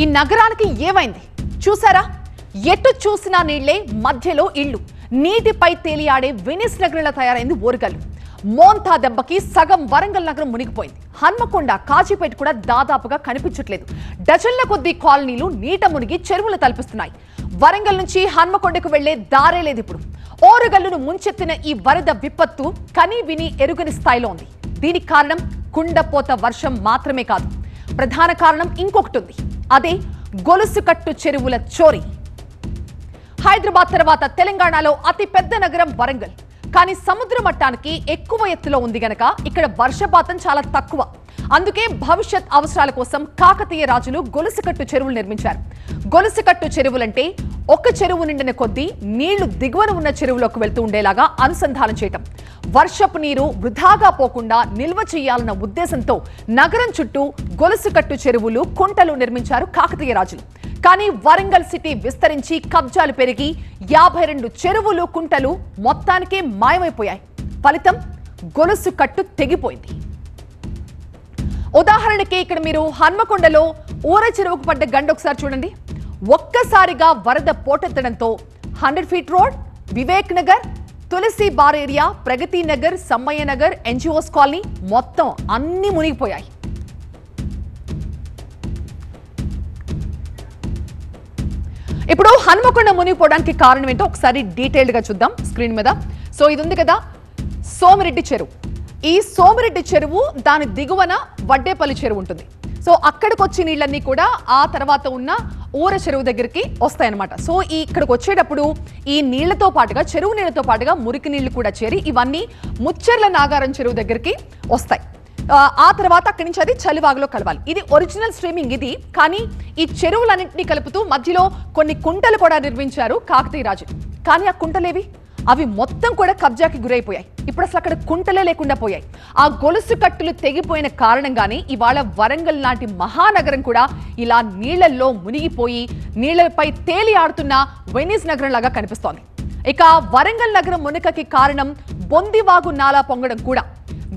ఈ నగరానికి ఏమైంది చూసారా? ఎటు చూసినా నీళ్లే, మధ్యలో ఇళ్ళు, నీటిపై తేలియాడే వెనిస్ నగరంలా తయారైంది ఓరుగల్లు. మోంతా దెబ్బకి సగం వరంగల్ నగరం మునిగిపోయింది. హన్మకొండ, కాజీపేట కూడా దాదాపుగా కనిపించట్లేదు. డజన్ల కొద్దీ కాలనీలు నీట మునిగి చెరువులు తలపిస్తున్నాయి. వరంగల్ నుంచి హన్మకొండకు వెళ్లే దారే లేదు ఇప్పుడు. ఓరుగల్లును ముంచెత్తిన ఈ వరద విపత్తు కని విని ఎరుగని స్థాయిలో ఉంది. దీనికి కారణం కుండపోత వర్షం మాత్రమే కాదు, ప్రధాన కారణం ఇంకొకటి ఉంది. అదే గొలుసుకట్టు చెరువుల చోరీ. హైదరాబాద్ తర్వాత తెలంగాణలో అతి పెద్ద నగరం వరంగల్. కానీ సముద్ర మట్టానికి ఎక్కువ ఎత్తులో ఉంది గనక ఇక్కడ వర్షపాతం చాలా తక్కువ. అందుకే భవిష్యత్ అవసరాల కోసం కాకతీయ రాజులు గొలుసుకట్టు చెరువులు నిర్మించారు. గొలుసుకట్టు చెరువులంటే ఒక చెరువు నిండిన కొద్దీ నీళ్లు దిగువన ఉన్న చెరువులోకి వెళ్తూ ఉండేలాగా అనుసంధానం చేయటం. వర్షపు నీరు వృధాగా పోకుండా నిల్వ చేయాలన్న ఉద్దేశంతో నగరం చుట్టూ గొలుసుకట్టు చెరువులు, కుంటలు నిర్మించారు కాకతీయ రాజులు. కానీ వరంగల్ సిటీ విస్తరించి కబ్జాలు పెరిగి 52 చెరువులు, కుంటలు మొత్తానికే మాయమైపోయాయి. ఫలితం గొలుసుకట్టు తెగిపోయింది. ఉదాహరణకి ఇక్కడ మీరు హన్మకొండలో ఊర చెరువుకు పడ్డ గండ ఒకసారి చూడండి. ఒక్కసారిగా వరద పోటెత్తడంతో 100 ఫీట్ రోడ్, వివేక్ నగర్, తులసి bar area, Pragathi Nagar, Sammaiah Nagar, NGOs colony మొత్తం అన్ని మునిగిపోయాయి. ఇప్పుడు హన్మకొండ మునిగిపోవడానికి కారణం ఏంటో ఒకసారి డీటెయిల్డ్ గా చూద్దాం స్క్రీన్ మీద. సో ఇది ఉంది కదా సోమిరెడ్డి చెరువు. ఈ సోమిరెడ్డి చెరువు దాని దిగువన వడ్డేపల్లి చెరువు ఉంటుంది. సో అక్కడికి వచ్చే నీళ్ళన్నీ కూడా ఆ తర్వాత ఉన్న ఊర చెరువు దగ్గరికి వస్తాయన్నమాట. సో ఇక్కడికి వచ్చేటప్పుడు ఈ నీళ్లతో పాటుగా, చెరువు నీళ్లతో పాటుగా మురికి నీళ్లు కూడా చేరి ఇవన్నీ ముచ్చెర్ల నాగారం చెరువు దగ్గరికి వస్తాయి. ఆ తర్వాత అక్కడి నుంచి అది చలివాగులో కలవాలి. ఇది ఒరిజినల్ స్ట్రీమింగ్ ఇది. కానీ ఈ చెరువులన్నింటినీ కలుపుతూ మధ్యలో కొన్ని కుంటలు కూడా నిర్మించారు కాకతీయ రాజు. కానీ ఆ కుంటలేవి, అవి మొత్తం కూడా కబ్జాకి గురైపోయాయి. ఇప్పుడు అసలు అక్కడ కుంటలే లేకుండా పోయాయి. ఆ గొలుసు కట్టులు తెగిపోయిన కారణంగానే ఇవాళ వరంగల్ లాంటి మహానగరం కూడా ఇలా నీళ్లలో మునిగిపోయి నీళ్లపై తేలి ఆడుతున్న వెనిస్ నగరం లాగా కనిపిస్తోంది. ఇక వరంగల్ నగరం మునికకి కారణం బొందివాగు నాలా పొంగడం కూడా.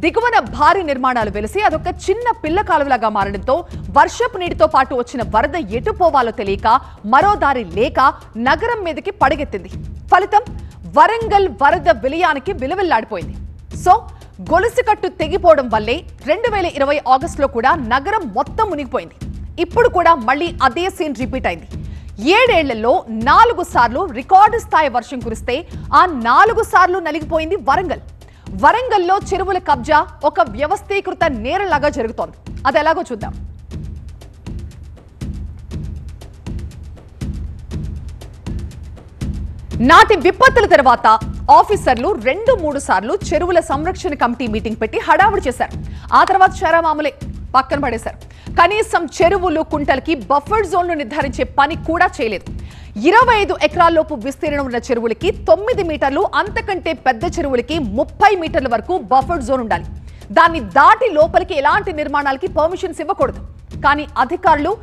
దిగువన భారీ నిర్మాణాలు వెలిసి అదొక చిన్న పిల్ల కాలువలాగా మారడంతో వర్షపు నీటితో పాటు వచ్చిన వరద ఎటు పోవాలో తెలియక, మరో దారి లేక నగరం మీదకి పడగెత్తింది. ఫలితం వరంగల్ వరద విలయానికి విలువెల్లాడిపోయింది. సో గొలుసుకట్టు తెగిపోవడం వల్లే 2020 ఆగస్టులో కూడా నగరం మొత్తం మునిగిపోయింది. ఇప్పుడు కూడా మళ్ళీ అదే సీన్ రిపీట్ అయింది. 7 ఏళ్లలో 4 సార్లు రికార్డు స్థాయి వర్షం కురిస్తే ఆ 4 సార్లు నలిగిపోయింది వరంగల్. వరంగల్లో చెరువుల కబ్జా ఒక వ్యవస్థీకృత నేరలాగా జరుగుతోంది. అది ఎలాగో చూద్దాం. నాటి విపత్తుల తర్వాత ఆఫీసర్లు 2-3 సార్లు చెరువుల సంరక్షణ కమిటీ మీటింగ్ పెట్టి హడావుడి చేశారు. ఆ తర్వాత శరమామూలే పక్కన పడేశారు. కనీసం చెరువులు, కుంటలకి బఫర్ జోన్లు నిర్ధారించే పని కూడా చేయలేదు. 25 ఎకరాల్లోపు విస్తీర్ణం ఉన్న చెరువులకి 9 మీటర్లు, అంతకంటే పెద్ద చెరువులకి 30 మీటర్ల వరకు బఫర్ జోన్ ఉండాలి. దాన్ని దాటి లోపలికి ఎలాంటి నిర్మాణాలకి పర్మిషన్స్ ఇవ్వకూడదు. కానీ అధికారులు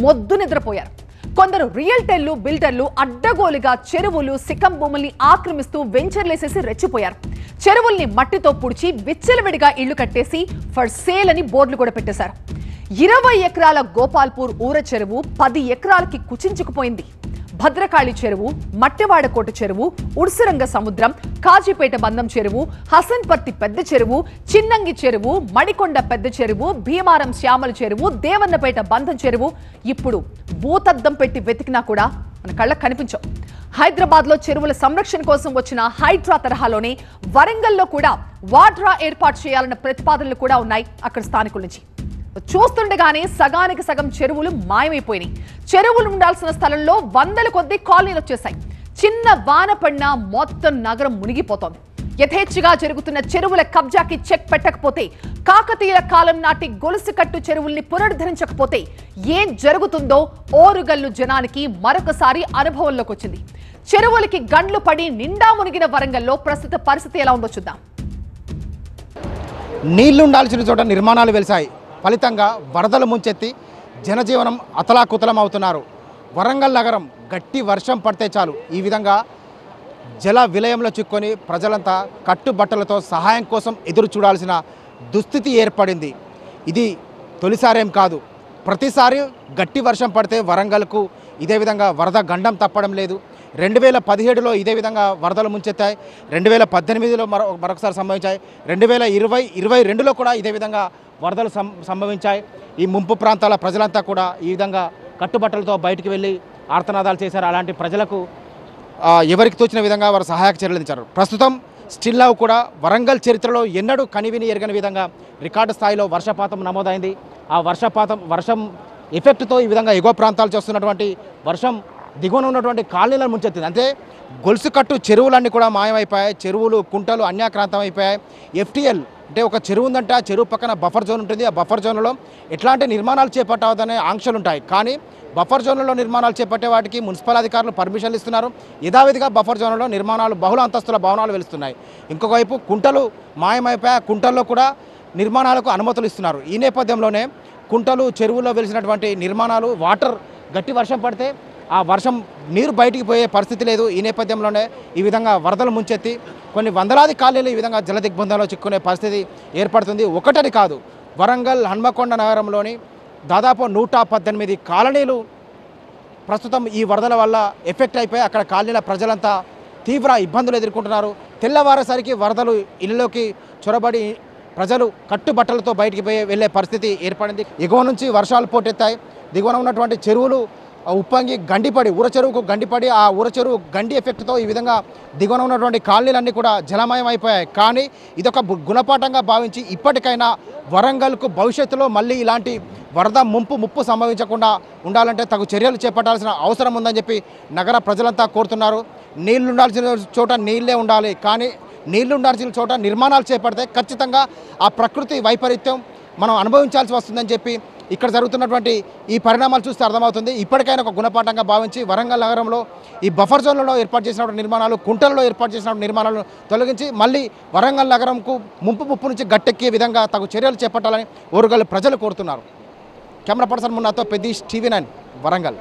మొద్దు నిద్రపోయారు. కొందరు రియల్టర్లు, బిల్డర్లు అడ్డగోలుగా చెరువులు, సికం భూముల్ని ఆక్రమిస్తూ వెంచర్లేసేసి రెచ్చిపోయారు. చెరువుల్ని మట్టితో పుడిచి విచ్చలవిడిగా ఇళ్లు కట్టేసి ఫర్ సేల్ అని బోర్డులు కూడా పెట్టేశారు. 20 ఎకరాల గోపాల్పూర్ ఊర చెరువు 10 ఎకరాలకి కుచించుకుపోయింది. భద్రకాళి చెరువు, మట్టివాడకోట చెరువు, ఉడ్సిరంగ సముద్రం, కాజీపేట బంధం చెరువు, హసన్పర్తి పెద్ద చెరువు, చిన్నంగి చెరువు, మడికొండ పెద్ద చెరువు, భీమారం శ్యామల చెరువు, దేవన్నపేట బంధం చెరువు ఇప్పుడు భూతద్దం పెట్టి వెతికినా కూడా మన కళ్ళకు కనిపించవు. హైదరాబాద్ లో చెరువుల సంరక్షణ కోసం వచ్చిన హైడ్రా తరహాలోనే వరంగల్లో కూడా వాడ్రా ఏర్పాటు చేయాలన్న ప్రతిపాదనలు కూడా ఉన్నాయి అక్కడ స్థానికుల నుంచి. చూస్తుండగానే సగానికి సగం చెరువులు మాయమైపోయినాయి. చెరువులు ఉండాల్సిన స్థలంలో 100ల కొద్దీ కాలనీలు వచ్చేసాయి. చిన్న వాన పడినా మొత్తం నగరం మునిగిపోతోంది. యథేచ్ఛగా జరుగుతున్న చెరువుల కబ్జాకి చెక్ పెట్టకపోతే, కాకతీయుల కాలం నాటి గొలుసుకట్టు చెరువుల్ని పునరుద్ధరించకపోతే ఏం జరుగుతుందో ఓరుగల్లు జనానికి మరొకసారి అనుభవంలోకి వచ్చింది. చెరువులకి గండ్లు పడి నిండా మునిగిన వరంగల్లో ప్రస్తుత పరిస్థితి ఎలా ఉందో చూద్దాం. నీళ్లుండాల్సిన చోట నిర్మాణాలు వెలిశాయి. ఫలితంగా వరదలు ముంచెత్తి జనజీవనం అతలాకుతలం అవుతున్నారు. వరంగల్ నగరం గట్టి వర్షం పడితే చాలు ఈ విధంగా జల విలయంలో చిక్కుకొని ప్రజలంతా కట్టుబట్టలతో సహాయం కోసం ఎదురు చూడాల్సిన దుస్థితి ఏర్పడింది. ఇది తొలిసారేం కాదు. ప్రతిసారి గట్టి వర్షం పడితే వరంగల్కు ఇదే విధంగా వరద గండం తప్పడం లేదు. 2017లో ఇదే విధంగా వరదలు ముంచెత్తాయి. 2018లో మరొకసారి సంభవించాయి. 2022లో కూడా ఇదే విధంగా వరదలు సంభవించాయి. ఈ ముంపు ప్రాంతాల ప్రజలంతా కూడా ఈ విధంగా కట్టుబట్టలతో బయటికి వెళ్ళి ఆర్తనాదాలు చేశారు. అలాంటి ప్రజలకు ఎవరికి తోచిన విధంగా వారు సహాయక చర్యలు అందించారు. ప్రస్తుతం స్టిల్ నౌ కూడా వరంగల్ చరిత్రలో ఎన్నడూ కనివిని ఎరగని విధంగా రికార్డు స్థాయిలో వర్షపాతం నమోదైంది. ఆ వర్షం ఎఫెక్ట్తో ఈ విధంగా ఎగువ ప్రాంతాలు చేస్తున్నటువంటి వర్షం దిగువన ఉన్నటువంటి కాలనీలను ముంచెత్తింది. అంటే గొలుసు కట్టు చెరువులన్నీ కూడా మాయమైపోయాయి. చెరువులు కుంటలు అన్యాక్రాంతం అయిపోయాయి. FTL అంటే ఒక చెరువు ఉందంటే ఆ చెరువు పక్కన బఫర్ జోన్ ఉంటుంది. ఆ బఫర్ జోన్లో ఎట్లాంటి నిర్మాణాలు చేపట్టవద్దనే ఆంక్షలు ఉంటాయి. కానీ బఫర్ జోన్లలో నిర్మాణాలు చేపట్టే వాటికి మున్సిపల్ అధికారులు పర్మిషన్లు ఇస్తున్నారు. యథావిధిగా బఫర్ జోన్లలో నిర్మాణాలు బహుళ అంతస్తుల భవనాలు వెలుస్తున్నాయి. ఇంకొక వైపు కుంటలు మాయమైపోయాయి. కుంటల్లో కూడా నిర్మాణాలకు అనుమతులు ఇస్తున్నారు. ఈ నేపథ్యంలోనే కుంటలు చెరువుల్లో వెలిసినటువంటి నిర్మాణాలు గట్టి వర్షం పడితే ఆ వర్షం నీరు బయటికి పోయే పరిస్థితి లేదు. ఈ నేపథ్యంలోనే ఈ విధంగా వరదలు ముంచెత్తి కొన్ని వందలాది కాలనీలు ఈ విధంగా జల దిగ్బంధంలో చిక్కునే పరిస్థితి ఏర్పడుతుంది. ఒకటని కాదు, వరంగల్ హన్మకొండ నగరంలోని దాదాపు 118 కాలనీలు ప్రస్తుతం ఈ వరదల వల్ల ఎఫెక్ట్ అయిపోయి అక్కడ కాలనీల ప్రజలంతా తీవ్ర ఇబ్బందులు ఎదుర్కొంటున్నారు. తెల్లవారేసరికి వరదలు ఇళ్లలోకి చొరబడి ప్రజలు కట్టుబట్టలతో బయటికి వెళ్ళే పరిస్థితి ఏర్పడింది. ఎగువ నుంచి వర్షాలు పోటెత్తాయి. దిగువన ఉన్నటువంటి చెరువులు ఉప్పొంగి గండిపడి ఊర చెరువుకు గండిపడి ఆ ఊర చెరువు గండి ఎఫెక్ట్తో ఈ విధంగా దిగువన ఉన్నటువంటి కాలనీలన్నీ కూడా జలమయం అయిపోయాయి. కానీ ఇదొక గుణపాఠంగా భావించి ఇప్పటికైనా వరంగల్కు భవిష్యత్తులో మళ్ళీ ఇలాంటి వరద ముప్పు సంభవించకుండా ఉండాలంటే తగు చర్యలు చేపట్టాల్సిన అవసరం ఉందని చెప్పి నగర ప్రజలంతా కోరుతున్నారు. నీళ్లు ఉండాల్సిన చోట నీళ్ళే ఉండాలి. కానీ నీళ్లు ఉండాల్సిన చోట నిర్మాణాలు చేపడితే ఖచ్చితంగా ఆ ప్రకృతి వైపరీత్యం మనం అనుభవించాల్సి వస్తుందని చెప్పి ఇక్కడ జరుగుతున్నటువంటి ఈ పరిణామాలు చూస్తే అర్థమవుతుంది. ఇప్పటికైనా ఒక గుణపాఠంగా భావించి వరంగల్ నగరంలో ఈ బఫర్ జోన్లలో ఏర్పాటు చేసినటువంటి నిర్మాణాలు, కుంటలలో ఏర్పాటు చేసినటువంటి నిర్మాణాలను తొలగించి మళ్ళీ వరంగల్ నగరంకు ముప్పు నుంచి గట్టెక్కే విధంగా తగు చర్యలు చేపట్టాలని ఓరుగల్లు ప్రజలు కోరుతున్నారు. కెమెరా పర్సన్ మున్నాతో పెద్దీష్, TV9 వరంగల్.